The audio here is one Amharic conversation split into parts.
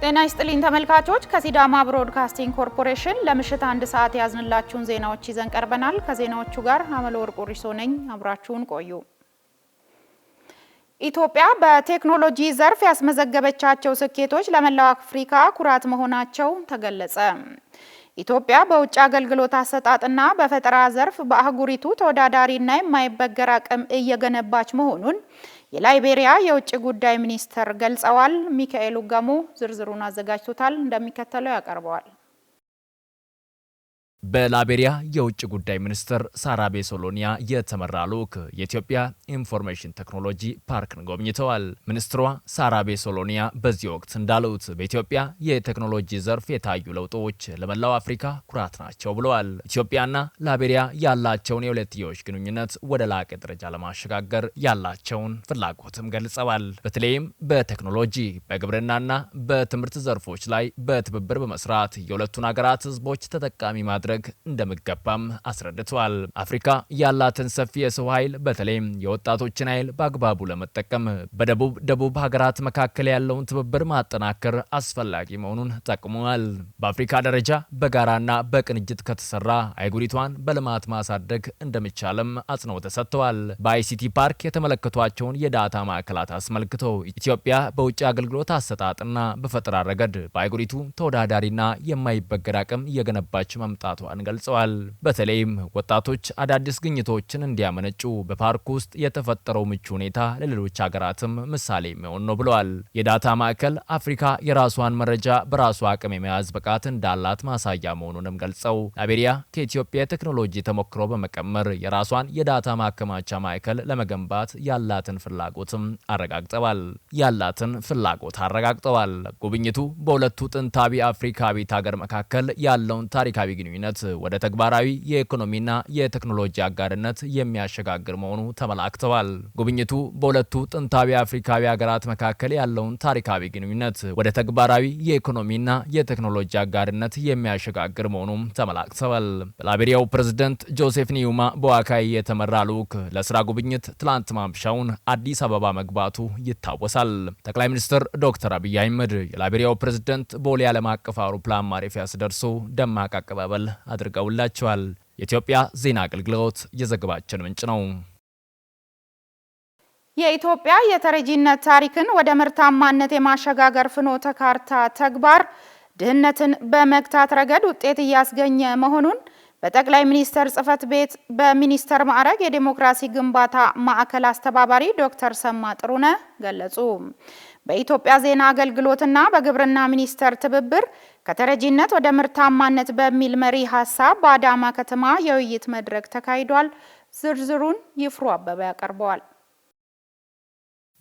ጤና ይስጥልኝ ተመልካቾች ከሲዳማ ብሮድካስቲንግ ኮርፖሬሽን ለምሽት 1 ሰዓት ያዝንላችሁን ዜናዎች ይዘን ቀርበናል። ከዜናዎቹ ጋር አመለወርቅ ሪሶ ነኝ። አብራችሁን ቆዩ። ኢትዮጵያ በቴክኖሎጂ ዘርፍ ያስመዘገበቻቸው ስኬቶች ለመላው አፍሪካ ኩራት መሆናቸው ተገለጸ። ኢትዮጵያ በውጭ አገልግሎት አሰጣጥና በፈጠራ ዘርፍ በአህጉሪቱ ተወዳዳሪና የማይበገር አቅም እየገነባች መሆኑን የላይቤሪያ የውጭ ጉዳይ ሚኒስትር ገልጸዋል። ሚካኤል ውጋሙ ዝርዝሩን አዘጋጅቶታል፣ እንደሚከተለው ያቀርበዋል። በላይቤሪያ የውጭ ጉዳይ ሚኒስትር ሳራቤ ሶሎኒያ የተመራ ልዑክ የኢትዮጵያ ኢንፎርሜሽን ቴክኖሎጂ ፓርክን ጎብኝተዋል። ሚኒስትሯ ሳራቤ ሶሎኒያ በዚህ ወቅት እንዳሉት በኢትዮጵያ የቴክኖሎጂ ዘርፍ የታዩ ለውጦች ለመላው አፍሪካ ኩራት ናቸው ብለዋል። ኢትዮጵያና ላይቤሪያ ያላቸውን የሁለትዮሽ ግንኙነት ወደ ላቀ ደረጃ ለማሸጋገር ያላቸውን ፍላጎትም ገልጸዋል። በተለይም በቴክኖሎጂ በግብርናና በትምህርት ዘርፎች ላይ በትብብር በመስራት የሁለቱን ሀገራት ህዝቦች ተጠቃሚ ማድረግ እንደሚገባም አስረድተዋል። አፍሪካ ያላትን ሰፊ የሰው ኃይል በተለይም የወጣቶችን ኃይል በአግባቡ ለመጠቀም በደቡብ ሀገራት መካከል ያለውን ትብብር ማጠናከር አስፈላጊ መሆኑን ጠቁመዋል። በአፍሪካ ደረጃ በጋራና በቅንጅት ከተሰራ አህጉሪቷን በልማት ማሳደግ እንደሚቻልም አጽንኦት ሰጥተዋል። በአይሲቲ ፓርክ የተመለከቷቸውን የዳታ ማዕከላት አስመልክተው ኢትዮጵያ በውጭ አገልግሎት አሰጣጥና በፈጠራ ረገድ በአህጉሪቱ ተወዳዳሪና የማይበገር አቅም እየገነባች መምጣቷን ገልጸዋል። በተለይም ወጣቶች አዳዲስ ግኝቶችን እንዲያመነጩ በፓርክ ውስጥ የተፈጠረው ምቹ ሁኔታ ለሌሎች ሀገራትም ምሳሌ የሚሆን ነው ብለዋል። የዳታ ማዕከል አፍሪካ የራሷን መረጃ በራሷ አቅም የመያዝ ብቃት እንዳላት ማሳያ መሆኑንም ገልጸው ላይቤሪያ ከኢትዮጵያ የቴክኖሎጂ ተሞክሮ በመቀመር የራሷን የዳታ ማከማቻ ማዕከል ለመገንባት ያላትን ፍላጎትም አረጋግጠዋል። ጉብኝቱ በሁለቱ ጥንታዊ አፍሪካዊት ሀገር መካከል ያለውን ታሪካዊ ግንኙነት ወደ ተግባራዊ የኢኮኖሚና የቴክኖሎጂ አጋርነት የሚያሸጋግር መሆኑ ተመላክተዋል። ጉብኝቱ በሁለቱ ጥንታዊ አፍሪካዊ ሀገራት መካከል ያለውን ታሪካዊ ግንኙነት ወደ ተግባራዊ የኢኮኖሚና የቴክኖሎጂ አጋርነት የሚያሸጋግር መሆኑም ተመላክተዋል። በላይቤሪያው ፕሬዝዳንት ጆሴፍ ኒዩማ በዋካይ የተመራ ልዑክ ለስራ ጉብኝት ትላንት ማምሻውን አዲስ አበባ መግባቱ ይታወሳል። ጠቅላይ ሚኒስትር ዶክተር አብይ አህመድ የላይቤሪያው ፕሬዝዳንት ቦሌ ዓለም አቀፍ አውሮፕላን ማረፊያ ሲደርሱ ደማቅ አቀባበል አድርገውላቸዋል። የኢትዮጵያ ዜና አገልግሎት የዘገባችን ምንጭ ነው። የኢትዮጵያ የተረጂነት ታሪክን ወደ ምርታማነት የማሸጋገር ፍኖተ ካርታ ተግባር ድህነትን በመግታት ረገድ ውጤት እያስገኘ መሆኑን በጠቅላይ ሚኒስትር ጽሕፈት ቤት በሚኒስተር ማዕረግ የዲሞክራሲ ግንባታ ማዕከል አስተባባሪ ዶክተር ሰማ ጥሩነህ ገለጹ። በኢትዮጵያ ዜና አገልግሎትና በግብርና ሚኒስቴር ትብብር ከተረጂነት ወደ ምርታማነት በሚል መሪ ሀሳብ በአዳማ ከተማ የውይይት መድረክ ተካሂዷል። ዝርዝሩን ይፍሩ አበበ ያቀርበዋል።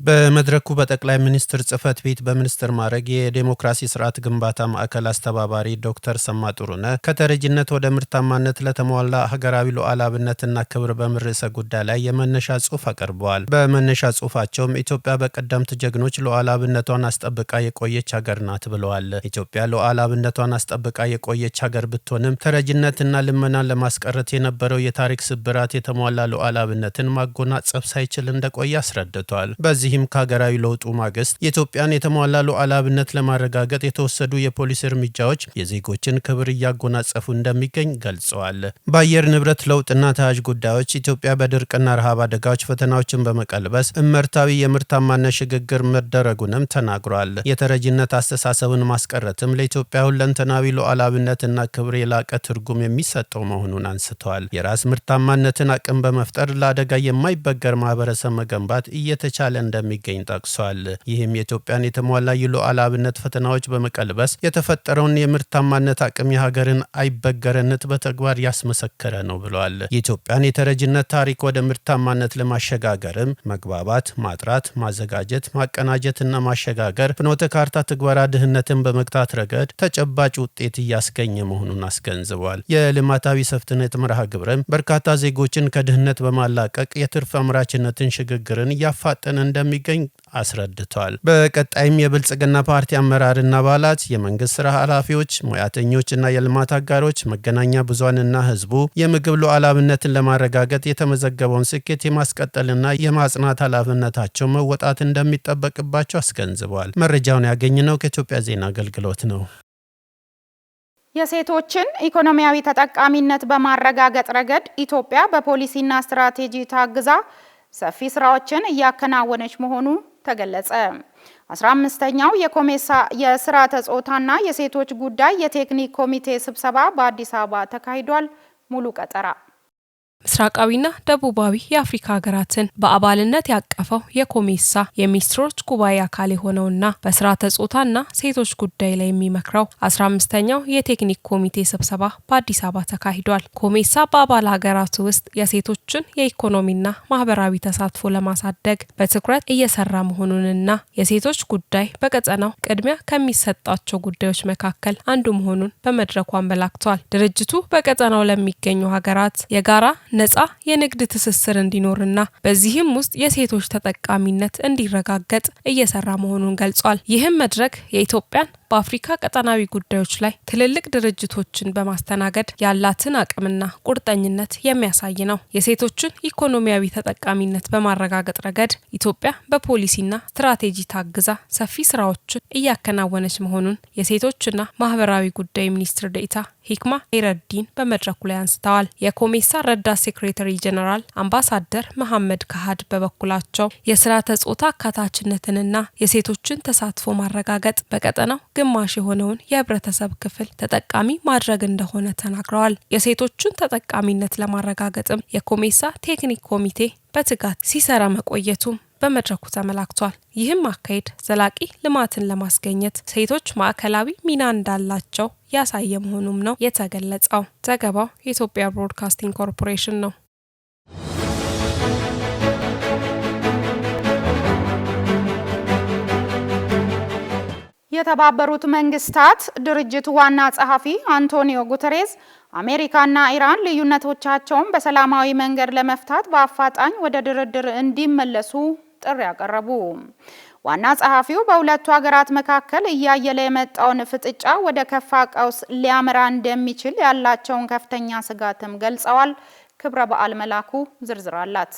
በመድረኩ በጠቅላይ ሚኒስትር ጽሕፈት ቤት በሚኒስትር ማዕረግ የዲሞክራሲ ስርዓት ግንባታ ማዕከል አስተባባሪ ዶክተር ሰማ ጥሩነህ ከተረጂነት ወደ ምርታማነት ለተሟላ ሀገራዊ ሉዓላዊነትና ክብር በሚል ርዕሰ ጉዳይ ላይ የመነሻ ጽሑፍ አቅርበዋል። በመነሻ ጽሑፋቸውም ኢትዮጵያ በቀደምት ጀግኖች ሉዓላዊነቷን አስጠብቃ የቆየች ሀገር ናት ብለዋል። ኢትዮጵያ ሉዓላዊነቷን አስጠብቃ የቆየች ሀገር ብትሆንም ተረጂነትና ልመናን ለማስቀረት የነበረው የታሪክ ስብራት የተሟላ ሉዓላዊነትን ማጎናጸፍ ሳይችል እንደቆየ አስረድቷል። በዚህም ከሀገራዊ ለውጡ ማግስት የኢትዮጵያን የተሟላ ሉዓላዊነት ለማረጋገጥ የተወሰዱ የፖሊሲ እርምጃዎች የዜጎችን ክብር እያጎናጸፉ እንደሚገኝ ገልጸዋል። በአየር ንብረት ለውጥና ተያያዥ ጉዳዮች ኢትዮጵያ በድርቅና ረሃብ አደጋዎች ፈተናዎችን በመቀልበስ እመርታዊ የምርታማነት ሽግግር መደረጉንም ተናግሯል። የተረጂነት አስተሳሰብን ማስቀረትም ለኢትዮጵያ ሁለንተናዊ ሉዓላዊነትና ክብር የላቀ ትርጉም የሚሰጠው መሆኑን አንስተዋል። የራስ ምርታማነትን አቅም በመፍጠር ለአደጋ የማይበገር ማህበረሰብ መገንባት እየተቻለ እንደሚገኝ ጠቅሷል። ይህም የኢትዮጵያን የተሟላ የሉዓላዊነት ፈተናዎች በመቀልበስ የተፈጠረውን የምርታማነት አቅም የሀገርን አይበገርነት በተግባር ያስመሰከረ ነው ብለዋል። የኢትዮጵያን የተረጂነት ታሪክ ወደ ምርታማነት ለማሸጋገርም መግባባት፣ ማጥራት፣ ማዘጋጀት፣ ማቀናጀትና ማሸጋገር ፍኖተ ካርታ ትግበራ ድህነትን በመግታት ረገድ ተጨባጭ ውጤት እያስገኘ መሆኑን አስገንዝበዋል። የልማታዊ ሰፍትነት መርሃ ግብርም በርካታ ዜጎችን ከድህነት በማላቀቅ የትርፍ አምራችነትን ሽግግርን እያፋጠነ እንደሚገኝ አስረድቷል። በቀጣይም የብልጽግና ፓርቲ አመራርና አባላት፣ የመንግስት ስራ ኃላፊዎች፣ ሙያተኞችና የልማት አጋሮች፣ መገናኛ ብዙሃንና ህዝቡ የምግብ ሉዓላዊነትን ለማረጋገጥ የተመዘገበውን ስኬት የማስቀጠልና የማጽናት ኃላፊነታቸው መወጣት እንደሚጠበቅባቸው አስገንዝበዋል። መረጃውን ያገኘነው ከኢትዮጵያ ዜና አገልግሎት ነው። የሴቶችን ኢኮኖሚያዊ ተጠቃሚነት በማረጋገጥ ረገድ ኢትዮጵያ በፖሊሲና ስትራቴጂ ታግዛ ሰፊ ስራዎችን እያከናወነች መሆኑ ተገለጸ። 15ኛው የኮሜሳ የስርዓተ ጾታና የሴቶች ጉዳይ የቴክኒክ ኮሚቴ ስብሰባ በአዲስ አበባ ተካሂዷል። ሙሉ ቀጠራ ምስራቃዊና ደቡባዊ የአፍሪካ ሀገራትን በአባልነት ያቀፈው የኮሜሳ የሚኒስትሮች ጉባኤ አካል የሆነውና በስርዓተ ጾታና ሴቶች ጉዳይ ላይ የሚመክረው 15ኛው የቴክኒክ ኮሚቴ ስብሰባ በአዲስ አበባ ተካሂዷል። ኮሜሳ በአባል ሀገራቱ ውስጥ የሴቶችን የኢኮኖሚና ማህበራዊ ተሳትፎ ለማሳደግ በትኩረት እየሰራ መሆኑንና የሴቶች ጉዳይ በቀጠናው ቅድሚያ ከሚሰጣቸው ጉዳዮች መካከል አንዱ መሆኑን በመድረኩ አመላክቷል። ድርጅቱ በቀጠናው ለሚገኙ ሀገራት የጋራ ነጻ የንግድ ትስስር እንዲኖርና በዚህም ውስጥ የሴቶች ተጠቃሚነት እንዲረጋገጥ እየሰራ መሆኑን ገልጿል። ይህም መድረክ የኢትዮጵያን በአፍሪካ ቀጠናዊ ጉዳዮች ላይ ትልልቅ ድርጅቶችን በማስተናገድ ያላትን አቅምና ቁርጠኝነት የሚያሳይ ነው። የሴቶችን ኢኮኖሚያዊ ተጠቃሚነት በማረጋገጥ ረገድ ኢትዮጵያ በፖሊሲና ስትራቴጂ ታግዛ ሰፊ ስራዎችን እያከናወነች መሆኑን የሴቶችና ማህበራዊ ጉዳይ ሚኒስትር ዴኤታ ሂክማ ኢረዲን በመድረኩ ላይ አንስተዋል። የኮሜሳ ረዳት ሴክሬታሪ ጀነራል አምባሳደር መሐመድ ካሃድ በበኩላቸው የስርዓተ ጾታ አካታችነትንና የሴቶችን ተሳትፎ ማረጋገጥ በቀጠናው ግማሽ የሆነውን የህብረተሰብ ክፍል ተጠቃሚ ማድረግ እንደሆነ ተናግረዋል። የሴቶችን ተጠቃሚነት ለማረጋገጥም የኮሜሳ ቴክኒክ ኮሚቴ በትጋት ሲሰራ መቆየቱም በመድረኩ ተመላክቷል። ይህም አካሄድ ዘላቂ ልማትን ለማስገኘት ሴቶች ማዕከላዊ ሚና እንዳላቸው ያሳየ መሆኑም ነው የተገለጸው። ዘገባው የኢትዮጵያ ብሮድካስቲንግ ኮርፖሬሽን ነው። የተባበሩት መንግስታት ድርጅት ዋና ጸሐፊ አንቶኒዮ ጉተሬዝ አሜሪካና ኢራን ልዩነቶቻቸውን በሰላማዊ መንገድ ለመፍታት በአፋጣኝ ወደ ድርድር እንዲመለሱ ጥሪ ያቀረቡ። ዋና ጸሐፊው በሁለቱ ሀገራት መካከል እያየለ የመጣውን ፍጥጫ ወደ ከፋ ቀውስ ሊያመራ እንደሚችል ያላቸውን ከፍተኛ ስጋትም ገልጸዋል። ክብረ በዓል መላኩ ዝርዝር አላት።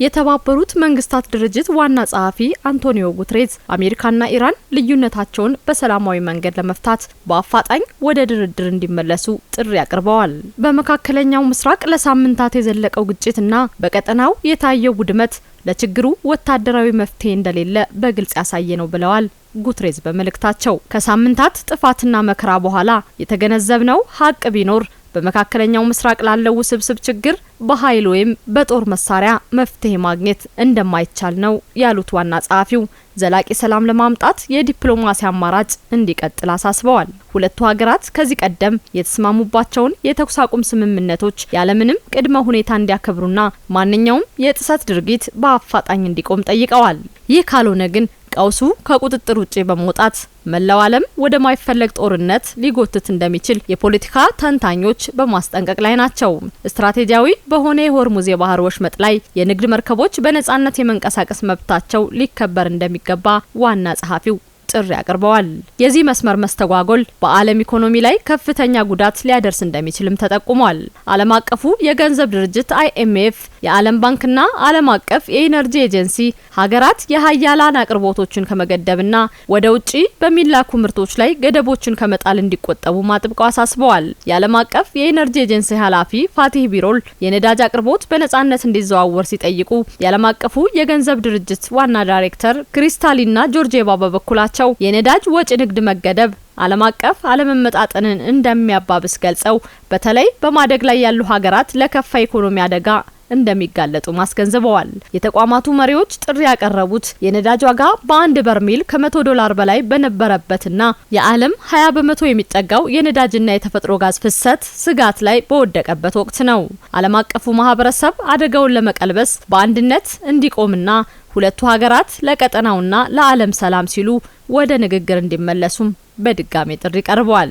የተባበሩት መንግስታት ድርጅት ዋና ጸሐፊ አንቶኒዮ ጉተሬዝ አሜሪካና ኢራን ልዩነታቸውን በሰላማዊ መንገድ ለመፍታት በአፋጣኝ ወደ ድርድር እንዲመለሱ ጥሪ አቅርበዋል። በመካከለኛው ምስራቅ ለሳምንታት የዘለቀው ግጭትና በቀጠናው የታየው ውድመት ለችግሩ ወታደራዊ መፍትሄ እንደሌለ በግልጽ ያሳየ ነው ብለዋል ጉተሬዝ በመልእክታቸው። ከሳምንታት ጥፋትና መከራ በኋላ የተገነዘብነው ሀቅ ቢኖር በመካከለኛው ምስራቅ ላለው ውስብስብ ችግር በኃይል ወይም በጦር መሳሪያ መፍትሄ ማግኘት እንደማይቻል ነው ያሉት ዋና ጸሐፊው ዘላቂ ሰላም ለማምጣት የዲፕሎማሲ አማራጭ እንዲቀጥል አሳስበዋል። ሁለቱ ሀገራት ከዚህ ቀደም የተስማሙባቸውን የተኩስ አቁም ስምምነቶች ያለምንም ቅድመ ሁኔታ እንዲያከብሩና ማንኛውም የጥሰት ድርጊት በአፋጣኝ እንዲቆም ጠይቀዋል። ይህ ካልሆነ ግን ቀውሱ ከቁጥጥር ውጪ በመውጣት መላው ዓለም ወደ ማይፈለግ ጦርነት ሊጎትት እንደሚችል የፖለቲካ ተንታኞች በማስጠንቀቅ ላይ ናቸው። ስትራቴጂያዊ በሆነ የሆርሙዝ የባህር ወሽመጥ ላይ የንግድ መርከቦች በነጻነት የመንቀሳቀስ መብታቸው ሊከበር እንደሚገባ ዋና ጸሐፊው ጥሪ አቅርበዋል። የዚህ መስመር መስተጓጎል በዓለም ኢኮኖሚ ላይ ከፍተኛ ጉዳት ሊያደርስ እንደሚችልም ተጠቁሟል። ዓለም አቀፉ የገንዘብ ድርጅት IMF፣ የዓለም ባንክና ዓለም አቀፍ የኢነርጂ ኤጀንሲ ሀገራት የሀያላን አቅርቦቶችን ከመገደብና ወደ ውጪ በሚላኩ ምርቶች ላይ ገደቦችን ከመጣል እንዲቆጠቡ ማጥብቀው አሳስበዋል። የዓለም አቀፍ የኢነርጂ ኤጀንሲ ኃላፊ ፋቲህ ቢሮል የነዳጅ አቅርቦት በነጻነት እንዲዘዋወር ሲጠይቁ የዓለም አቀፉ የገንዘብ ድርጅት ዋና ዳይሬክተር ክሪስታሊና ጆርጂየቫ በበኩላቸው የነዳጅ ወጪ ንግድ መገደብ ዓለም አቀፍ አለመመጣጠንን እንደሚያባብስ ገልጸው በተለይ በማደግ ላይ ያሉ ሀገራት ለከፋ ኢኮኖሚ አደጋ እንደሚጋለጡ ማስገንዝበዋል። የተቋማቱ መሪዎች ጥሪ ያቀረቡት የነዳጅ ዋጋ በአንድ በርሜል $100 በላይ በነበረበትና የዓለም 20 በመቶ የሚጠጋው የነዳጅና የተፈጥሮ ጋዝ ፍሰት ስጋት ላይ በወደቀበት ወቅት ነው። ዓለም አቀፉ ማህበረሰብ አደጋውን ለመቀልበስ በአንድነት እንዲቆምና ሁለቱ ሀገራት ለቀጠናውና ለዓለም ሰላም ሲሉ ወደ ንግግር እንዲመለሱም በድጋሚ ጥሪ ቀርቧል።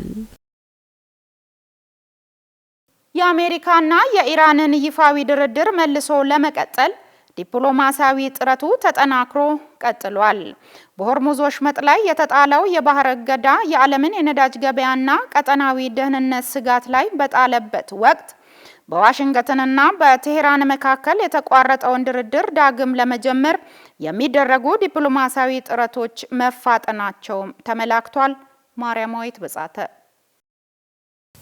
የአሜሪካና የኢራንን ይፋዊ ድርድር መልሶ ለመቀጠል ዲፕሎማሲያዊ ጥረቱ ተጠናክሮ ቀጥሏል። በሆርሙዝ ወሽመጥ ላይ የተጣለው የባህር እገዳ የዓለምን የነዳጅ ገበያና ቀጠናዊ ደህንነት ስጋት ላይ በጣለበት ወቅት በዋሽንግተንና በቴህራን መካከል የተቋረጠውን ድርድር ዳግም ለመጀመር የሚደረጉ ዲፕሎማሲያዊ ጥረቶች መፋጠናቸው ተመላክቷል። ማርያማዊት በጻተ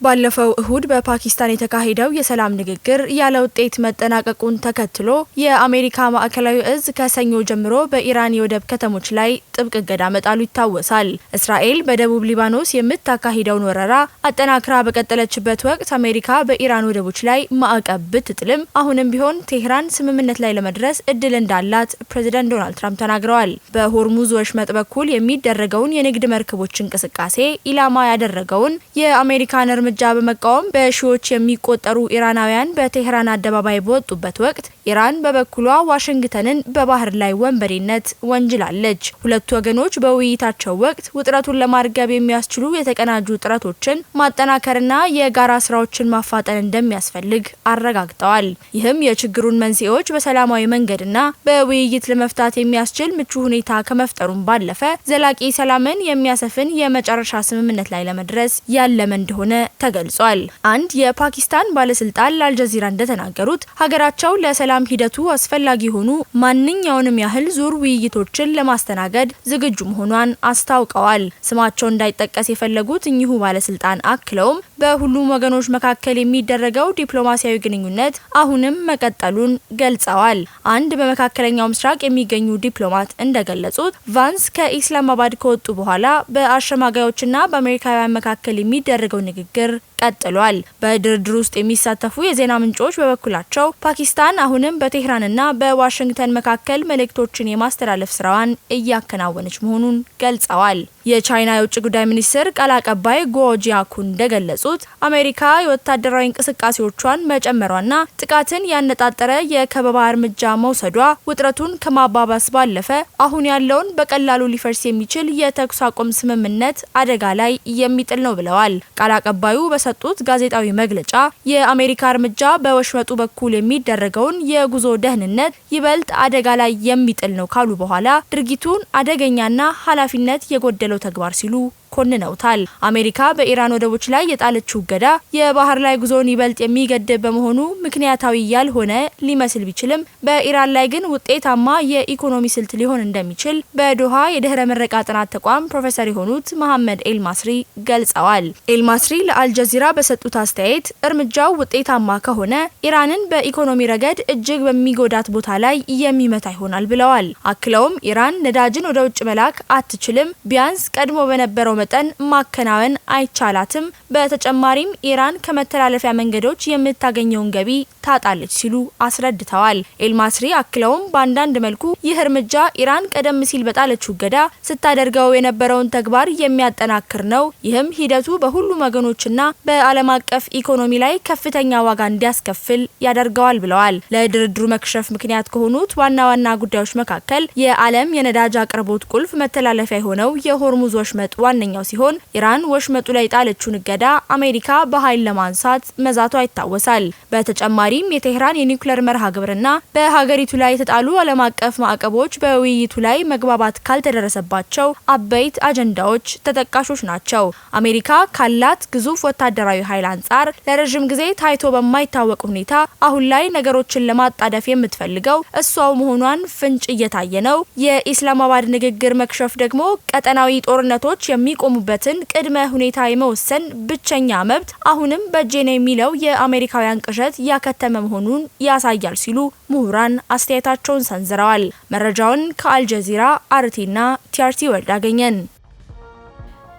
ባለፈው እሁድ በፓኪስታን የተካሄደው የሰላም ንግግር ያለ ውጤት መጠናቀቁን ተከትሎ የአሜሪካ ማዕከላዊ እዝ ከሰኞ ጀምሮ በኢራን የወደብ ከተሞች ላይ ጥብቅ እገዳ መጣሉ ይታወሳል። እስራኤል በደቡብ ሊባኖስ የምታካሂደውን ወረራ አጠናክራ በቀጠለችበት ወቅት አሜሪካ በኢራን ወደቦች ላይ ማዕቀብ ብትጥልም አሁንም ቢሆን ቴህራን ስምምነት ላይ ለመድረስ እድል እንዳላት ፕሬዚዳንት ዶናልድ ትራምፕ ተናግረዋል። በሆርሙዝ ወሽመጥ በኩል የሚደረገውን የንግድ መርከቦች እንቅስቃሴ ኢላማ ያደረገውን የአሜሪካን እርምጃ በመቃወም በሺዎች የሚቆጠሩ ኢራናውያን በቴህራን አደባባይ በወጡበት ወቅት ኢራን በበኩሏ ዋሽንግተንን በባህር ላይ ወንበዴነት ወንጅላለች። ሁለቱ ወገኖች በውይይታቸው ወቅት ውጥረቱን ለማርገብ የሚያስችሉ የተቀናጁ ጥረቶችን ማጠናከርና የጋራ ስራዎችን ማፋጠን እንደሚያስፈልግ አረጋግጠዋል። ይህም የችግሩን መንስኤዎች በሰላማዊ መንገድና በውይይት ለመፍታት የሚያስችል ምቹ ሁኔታ ከመፍጠሩም ባለፈ ዘላቂ ሰላምን የሚያሰፍን የመጨረሻ ስምምነት ላይ ለመድረስ ያለመ እንደሆነ ተገልጿል። አንድ የፓኪስታን ባለስልጣን ለአልጀዚራ እንደተናገሩት ሀገራቸው ለሰላም ሂደቱ አስፈላጊ የሆኑ ማንኛውንም ያህል ዙር ውይይቶችን ለማስተናገድ ዝግጁ መሆኗን አስታውቀዋል። ስማቸው እንዳይጠቀስ የፈለጉት እኚሁ ባለስልጣን አክለውም በሁሉም ወገኖች መካከል የሚደረገው ዲፕሎማሲያዊ ግንኙነት አሁንም መቀጠሉን ገልጸዋል። አንድ በመካከለኛው ምስራቅ የሚገኙ ዲፕሎማት እንደገለጹት ቫንስ ከኢስላማባድ ከወጡ በኋላ በአሸማጋዮችና በአሜሪካውያን መካከል የሚደረገው ንግግር ቀጥሏል። በድርድር ውስጥ የሚሳተፉ የዜና ምንጮች በበኩላቸው ፓኪስታን አሁንም በቴህራንና በዋሽንግተን መካከል መልእክቶችን የማስተላለፍ ስራዋን እያከናወነች መሆኑን ገልጸዋል። የቻይና የውጭ ጉዳይ ሚኒስትር ቃል አቀባይ ጎ ጂያኩን እንደገለጹት አሜሪካ የወታደራዊ እንቅስቃሴዎቿን መጨመሯና ጥቃትን ያነጣጠረ የከበባ እርምጃ መውሰዷ ውጥረቱን ከማባባስ ባለፈ አሁን ያለውን በቀላሉ ሊፈርስ የሚችል የተኩስ አቁም ስምምነት አደጋ ላይ የሚጥል ነው ብለዋል። ቃል አቀባዩ በሰጡት ጋዜጣዊ መግለጫ የአሜሪካ እርምጃ በወሽመጡ በኩል የሚደረገውን የጉዞ ደህንነት ይበልጥ አደጋ ላይ የሚጥል ነው ካሉ በኋላ ድርጊቱን አደገኛና ኃላፊነት የጎደለው ተግባር ሲሉ ኮንነውታል። አሜሪካ በኢራን ወደቦች ላይ የጣለችው እገዳ የባህር ላይ ጉዞን ይበልጥ የሚገድብ በመሆኑ ምክንያታዊ ያልሆነ ሊመስል ቢችልም በኢራን ላይ ግን ውጤታማ የኢኮኖሚ ስልት ሊሆን እንደሚችል በዶሃ የድህረ ምረቃ ጥናት ተቋም ፕሮፌሰር የሆኑት መሐመድ ኤልማስሪ ገልጸዋል። ኤልማስሪ ለአልጀዚራ በሰጡት አስተያየት እርምጃው ውጤታማ ከሆነ ኢራንን በኢኮኖሚ ረገድ እጅግ በሚጎዳት ቦታ ላይ የሚመታ ይሆናል ብለዋል። አክለውም ኢራን ነዳጅን ወደ ውጭ መላክ አትችልም፣ ቢያንስ ቀድሞ በነበረው መጠን ማከናወን አይቻላትም። በተጨማሪም ኢራን ከመተላለፊያ መንገዶች የምታገኘውን ገቢ ታጣለች ሲሉ አስረድተዋል። ኤልማስሪ አክለውም በአንዳንድ መልኩ ይህ እርምጃ ኢራን ቀደም ሲል በጣለችው እገዳ ስታደርገው የነበረውን ተግባር የሚያጠናክር ነው። ይህም ሂደቱ በሁሉም ወገኖችና በዓለም አቀፍ ኢኮኖሚ ላይ ከፍተኛ ዋጋ እንዲያስከፍል ያደርገዋል ብለዋል። ለድርድሩ መክሸፍ ምክንያት ከሆኑት ዋና ዋና ጉዳዮች መካከል የዓለም የነዳጅ አቅርቦት ቁልፍ መተላለፊያ የሆነው የሆርሙዝ ወሽመጥ ዋነኛው ሲሆን ኢራን ወሽመጡ ላይ ጣለችውን እገዳ አሜሪካ በኃይል ለማንሳት መዛቷ ይታወሳል። በተጨማሪም የቴህራን የኒውክሌር መርሃ ግብርና በሀገሪቱ ላይ የተጣሉ ዓለም አቀፍ ማዕቀቦች በውይይቱ ላይ መግባባት ካልተደረሰባቸው አበይት አጀንዳዎች ተጠቃሾች ናቸው። አሜሪካ ካላት ግዙፍ ወታደራዊ ኃይል አንጻር ለረጅም ጊዜ ታይቶ በማይታወቅ ሁኔታ አሁን ላይ ነገሮችን ለማጣደፍ የምትፈልገው እሷው መሆኗን ፍንጭ እየታየ ነው። የኢስላማባድ ንግግር መክሸፍ ደግሞ ቀጠናዊ ጦርነቶች የሚቆሙበትን ቅድመ ሁኔታ የመወሰን ብቸኛ መብት አሁንም በእጄ ነው የሚለው የአሜሪካውያን ቅዠት ያከተመ መሆኑን ያሳያል ሲሉ ምሁራን አስተያየታቸውን ሰንዝረዋል። መረጃውን ከአልጀዚራ አርቲና ቲአርቲ ወርድ አገኘን።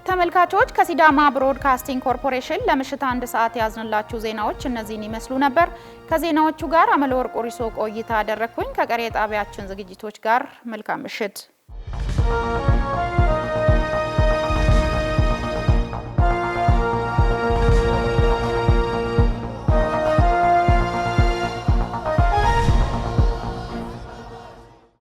ተመልካቾች ከሲዳማ ብሮድካስቲንግ ኮርፖሬሽን ለምሽት 1 ሰዓት ያዝንላችሁ ዜናዎች እነዚህን ይመስሉ ነበር። ከዜናዎቹ ጋር አመለወርቅ ቁሪሶ ቆይታ አደረኩኝ። ከቀሪ ጣቢያችን ዝግጅቶች ጋር መልካም ምሽት።